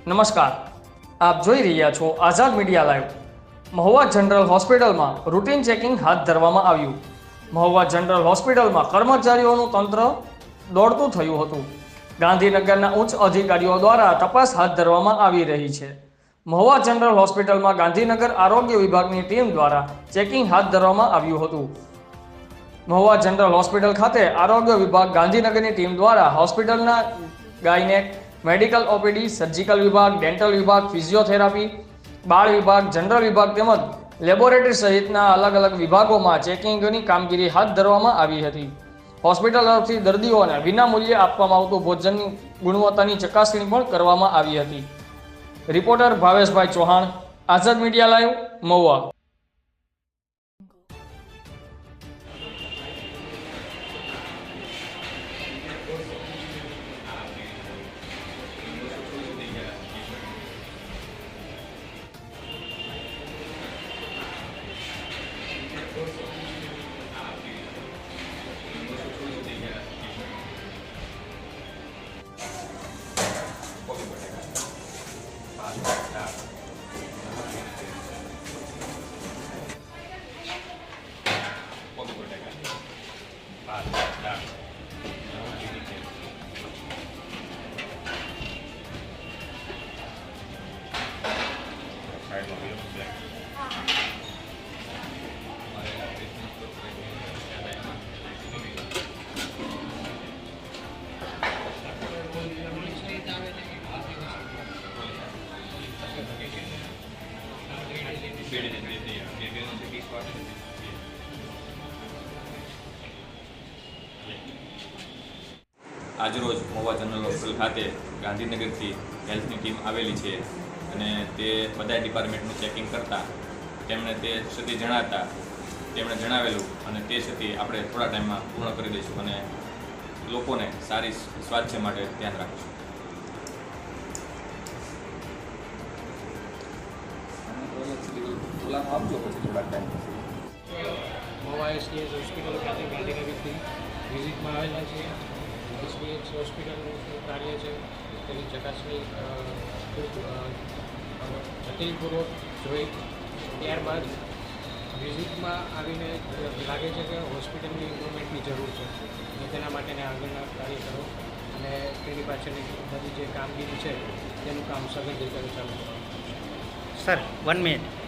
નમસ્કાર, આપ જોઈ રહ્યા છો આઝાદ મીડિયા લાઈવ। મહુવા જનરલ હોસ્પિટલમાં રૂટીન ચેકિંગ હાથ ધરવામાં આવ્યું। મહુવા જનરલ હોસ્પિટલમાં કર્મચારીઓનું તંત્ર દોડતું થયું હતું। ગાંધીનગરના ઉચ્ચ અધિકારીઓ દ્વારા તપાસ હાથ ધરવામાં આવી રહી છે। મહુવા જનરલ હોસ્પિટલમાં ગાંધીનગર આરોગ્ય વિભાગની ટીમ દ્વારા ચેકિંગ હાથ ધરવામાં આવ્યું હતું। મહુવા જનરલ હોસ્પિટલ ખાતે આરોગ્ય વિભાગ ગાંધીનગરની ટીમ દ્વારા હોસ્પિટલના ગાયનેક, મેડિકલ ઓપીડી, સર્જિકલ વિભાગ, ડેન્ટલ વિભાગ, ફિઝિયોથેરાપી, બાળ વિભાગ, જનરલ વિભાગ તેમજ લેબોરેટરી સહિતના અલગ અલગ વિભાગોમાં ચેકિંગની કામગીરી હાથ ધરવામાં આવી હતી। હોસ્પિટલ તરફથી દર્દીઓને વિનામૂલ્યે આપવામાં આવતું ભોજનની ગુણવત્તાની ચકાસણી પણ કરવામાં આવી હતી। રિપોર્ટર ભાવેશભાઈ ચૌહાણ, આઝાદ મીડિયા લાઈવ, મહુવા। આજરોજ મહુવા જનરલ હોસ્પિટલ ખાતે ગાંધીનગરથી હેલ્થની ટીમ આવેલી છે અને તે બધા ડિપાર્ટમેન્ટનું ચેકિંગ કરતા તેમણે તે ક્ષતિ જણાતા તેમણે જણાવેલું અને તે ક્ષતિ આપણે થોડા ટાઈમમાં પૂર્ણ કરી દઈશું અને લોકોને સારી સ્વાસ્થ્ય માટે ધ્યાન રાખીશું। મહુવા એસડીએચ હોસ્પિટલ ખાતે ગાંધીનગરથી વિઝિટમાં આવેલા છીએ। એસડીએચ હોસ્પિટલનું કાર્ય છે તેની ચકાસણી ખૂબ જટિલપૂર્વક જોઈ ત્યારબાદ વિઝિટમાં આવીને લાગે છે કે હોસ્પિટલની ઇમ્પ્રુવમેન્ટની જરૂર છે અને તેના માટેના આગળના કાર્ય કરો અને તેની પાછળની બધી જે કામગીરી છે તેનું કામ સઘન રીતે ચાલુ કરવાનું। Sir 1 minute.